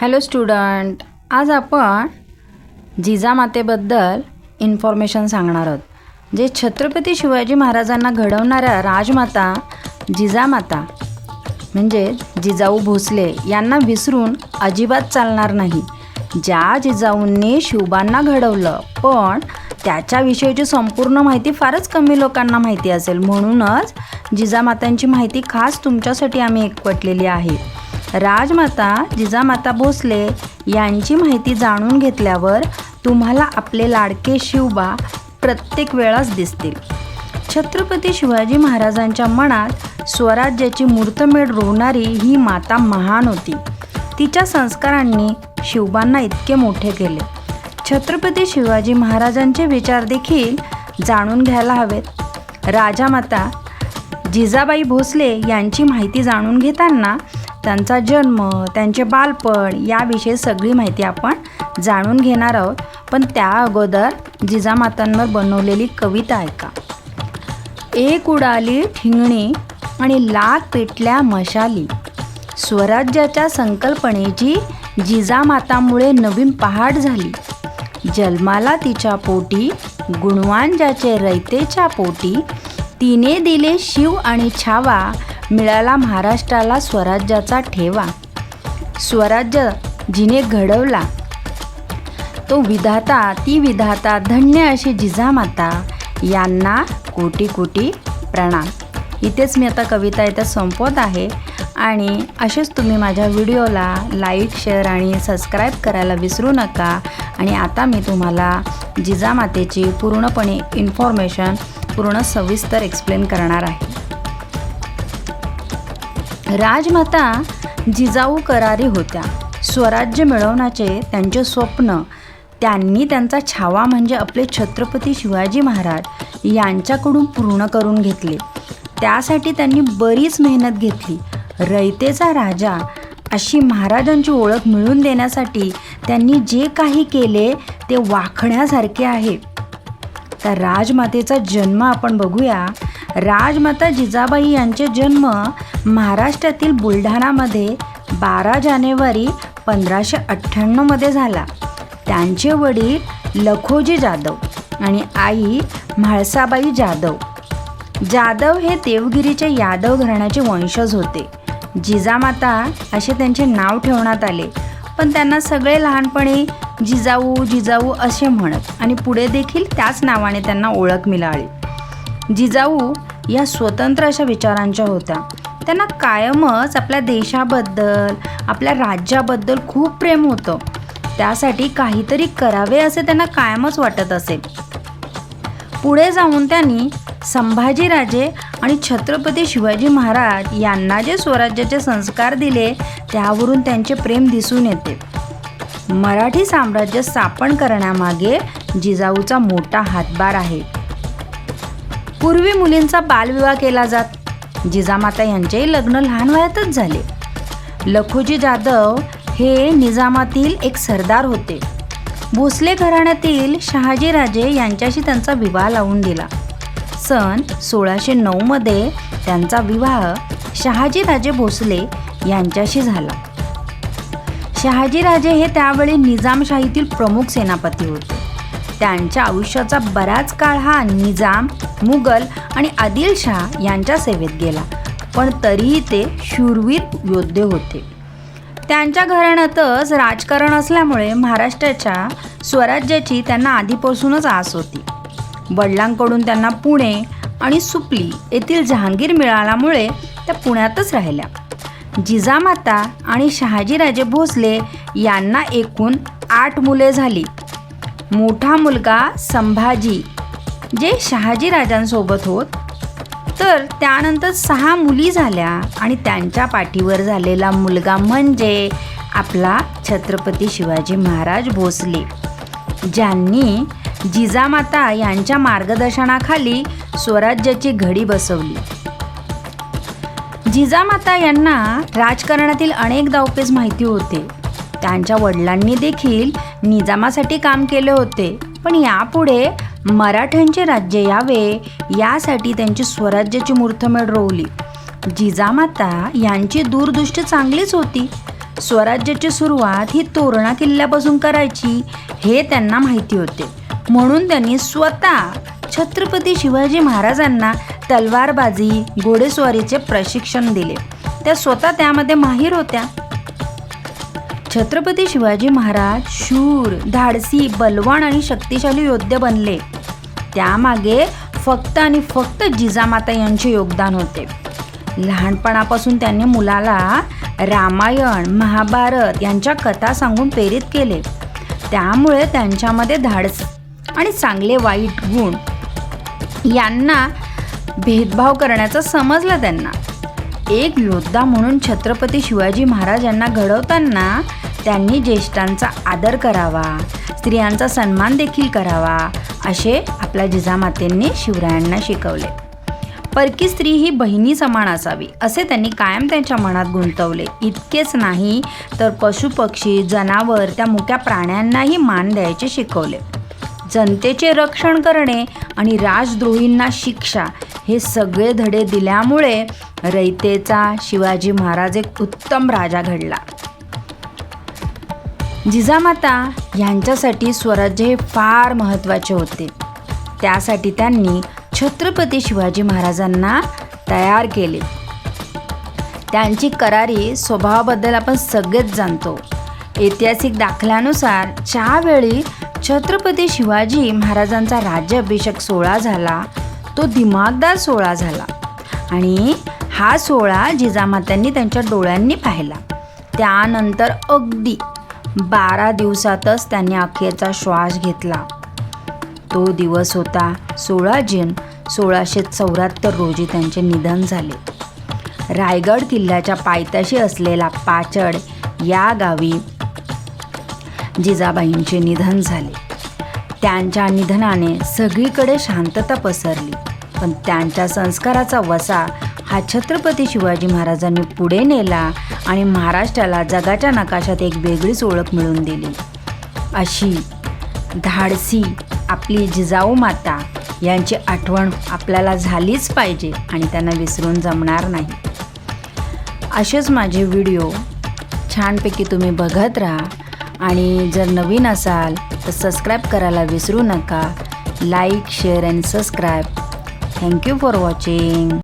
Hello student, आज आपण जिजामातेबद्दल information सांगणार आहोत. जे छत्रपती शिवाजी महाराजांना घडवणाऱ्या राजमाता जिजामाता म्हणजे जिजाऊ भोसले यांना विसरून अजिबात चालणार नाही. ज्या जिजाऊंनी शिवबांना घडवलं, पण त्याच्याविषयीची संपूर्ण माहिती फारच कमी लोकांना माहिती असेल, म्हणूनच जिजामातांची माहिती खास तुमच्यासाठी आम्ही एकवटलेली आहे. राजमाता जिजामाता भोसले यांची माहिती जाणून घेतल्यावर तुम्हाला आपले लाडके शिवबा प्रत्येक वेळास दिसतील. छत्रपती शिवाजी महाराजांच्या मनात स्वराज्याची मुहूर्तमेढ रोवणारी ही माता महान होती. तिच्या संस्कारांनी शिवबांना इतके मोठे केले. छत्रपती शिवाजी महाराजांचे विचार देखील जाणून घ्यायला हवेत. राजमाता जिजाबाई भोसले यांची माहिती जाणून घेताना त्यांचा जन्म, त्यांचे बालपण याविषयी सगळी माहिती आपण जाणून घेणार आहोत. पण त्या अगोदर जिजामातांवर बनवलेली कविता ऐका. एक उडाली ठिंगणी आणि लाख पेटल्या मशाली, स्वराज्याच्या संकल्पनेची जिजामातामुळे नवीन पहाट झाली. जन्माला तिच्या पोटी गुणवान ज्याचे रयतेच्या पोटी, तिने दिले शिव आणि छावा, मिळाला महाराष्ट्राला स्वराज्याचा ठेवा. स्वराज्य जिने घडवला तो विधाता, ती विधाता धन्य अशी जिजामाता, यांना कोटी कोटी प्रणाम. इथेच मी आता कविता इथं संपवत आहे. आणि असेच तुम्ही माझ्या व्हिडिओला लाईक, शेअर आणि सबस्क्राईब करायला विसरू नका. आणि आता मी तुम्हाला जिजामातेची पूर्णपणे इन्फॉर्मेशन पूर्ण सविस्तर एक्सप्लेन करणार आहे. राजमाता जिजाऊ करारी होत्या. स्वराज्य मिळवण्याचे त्यांचे स्वप्न त्यांनी त्यांचा छावा म्हणजे आपले छत्रपती शिवाजी महाराज यांच्याकडून पूर्ण करून घेतले. त्यासाठी त्यांनी बरीच मेहनत घेतली. रयतेचा राजा अशी महाराजांची ओळख मिळवून देण्यासाठी त्यांनी जे काही केले ते वाखण्यासारखे आहे. तर राजमातेचा जन्म आपण बघूया. राजमाता जिजाबाई यांचे जन्म महाराष्ट्रातील बुलढाणामध्ये 12 जानेवारी 1598 झाला. त्यांचे वडील लखोजी जाधव आणि आई म्हाळसाबाई जाधव. जाधव हे देवगिरीचे यादव घराण्याचे वंशज होते. जिजामाता असे त्यांचे नाव ठेवण्यात आले, पण त्यांना सगळे लहानपणी जिजाऊ जिजाऊ असे म्हणत आणि पुढे देखील त्याच नावाने त्यांना ओळख मिळाली. जिजाऊ या स्वतंत्र अशा विचारांच्या होत्या. त्यांना कायमच आपल्या देशाबद्दल, आपल्या राज्याबद्दल खूप प्रेम होतं. त्यासाठी काहीतरी करावे असे त्यांना कायमच वाटत असे. पुढे जाऊन त्यांनी संभाजीराजे आणि छत्रपती शिवाजी महाराज यांना जे स्वराज्याचे संस्कार दिले त्यावरून त्यांचे प्रेम दिसून येते. मराठी साम्राज्य स्थापन करण्यामागे जिजाऊचा मोठा हातभार आहे. पूर्वी मुलींचा बालविवाह केला जात. जिजामाता यांचेही लग्न लहान वयातच झाले. लखोजी जाधव हे निजामातील एक सरदार होते. भोसले घराण्यातील शहाजीराजे यांच्याशी त्यांचा विवाह लावून दिला. सन 1609 मध्ये त्यांचा विवाह शहाजीराजे भोसले यांच्याशी झाला. शहाजीराजे हे त्यावेळी निजामशाहीतील प्रमुख सेनापती होते. त्यांच्या आयुष्याचा बराच काळ हा निजाम, मुघल आणि आदिलशाह यांच्या सेवेत गेला, पण तरीही ते शूरवीर योद्धे होते. त्यांच्या घराण्यातच राजकारण असल्यामुळे महाराष्ट्राच्या स्वराज्याची त्यांना आधीपासूनच आस होती. वडिलांकडून त्यांना पुणे आणि सुपली येथील जहांगीर मिळाल्यामुळे त्या पुण्यातच राहिल्या. जिजामाता आणि शहाजीराजे भोसले यांना एकूण 8 मुले झाली. मोठा मुलगा संभाजी जे शहाजीराजांसोबत होत, तर त्यानंतर 6 मुली झाल्या आणि त्यांच्या पाठीवर झालेला मुलगा म्हणजे आपला छत्रपती शिवाजी महाराज भोसले, ज्यांनी जिजामाता यांच्या मार्गदर्शनाखाली स्वराज्याची घडी बसवली. जिजामाता यांना राजकारणातील अनेक डावपेच माहिती होते. त्यांच्या वडिलांनी देखील निजामासाठी काम केले होते, पण यापुढे मराठ्यांचे राज्य यावे यासाठी त्यांची स्वराज्याची मुहूर्तमेढ रोवली. जिजामाता यांची दूरदृष्टी चांगलीच होती. स्वराज्याची सुरुवात ही तोरणा किल्ल्यापासून करायची हे त्यांना माहिती होते. म्हणून त्यांनी स्वतः छत्रपती शिवाजी महाराजांना तलवारबाजी, घोडेस्वारीचे प्रशिक्षण दिले. त्या स्वतः त्यामध्ये माहीर होत्या. छत्रपती शिवाजी महाराज शूर, धाडसी, बलवान आणि शक्तिशाली योद्धे बनले. त्यामागे फक्त आणि फक्त जिजामाता यांचे योगदान होते. लहानपणापासून त्यांनी मुलाला रामायण, महाभारत यांच्या कथा सांगून प्रेरित केले. त्यामुळे त्यांच्यामध्ये धाडस आणि चांगले वाईट गुण यांना भेदभाव करण्याचं समजलं त्यांना. एक योद्धा म्हणून छत्रपती शिवाजी महाराज यांना घडवताना त्यांनी ज्येष्ठांचा आदर करावा, स्त्रियांचा सन्मान देखील करावा असे आपल्या जिजामातेंनी शिवरायांना शिकवले. परकी स्त्री ही बहिणी समान असावी असे त्यांनी कायम त्यांच्या मनात गुंतवले. इतकेच नाही तर पशुपक्षी, जनावर, त्या मुक्या प्राण्यांनाही मान द्यायचे शिकवले. जनतेचे रक्षण करणे आणि राजद्रोहींना शिक्षा हे सगळे धडे दिल्यामुळे रयतेचा शिवाजी महाराज एक उत्तम राजा घडला. जिजामाता यांच्यासाठी स्वराज्य हे फार महत्त्वाचे होते. त्यासाठी त्यांनी छत्रपती शिवाजी महाराजांना तयार केले. त्यांची करारी स्वभावाबद्दल आपण सगळेच जाणतो. ऐतिहासिक दाखल्यानुसार ज्यावेळी छत्रपती शिवाजी महाराजांचा राज्याभिषेक सोहळा झाला तो दिमागदार सोहळा झाला आणि हा सोहळा जिजामातांनी त्यांच्या डोळ्यांनी पाहिला. त्यानंतर अगदी 12 दिवसातच त्यांनी अखेरचा श्वास घेतला. तो दिवस होता 16 जून 1674 रोजी त्यांचे निधन झाले. रायगड किल्ल्याच्या पायथ्याशी असलेला पाचड या गावी जिजाबाईंचे निधन झाले. त्यांच्या निधनाने सगळीकडे शांतता पसरली. पण त्यांच्या संस्काराचा वसा हा छत्रपती शिवाजी महाराजांनी पुढे नेला आणि महाराष्ट्राला जगाच्या नकाशात एक वेगळीच ओळख मिळवून दिली. अशी धाडसी आपली जिजाऊ माता यांची आठवण आपल्याला झालीच पाहिजे आणि त्यांना विसरून जमणार नाही. असेच माझे व्हिडिओ छानपैकी तुम्ही बघत राहा आणि जर नवीन असाल तर सबस्क्राईब करायला विसरू नका. Like, share and subscribe. Thank you for watching.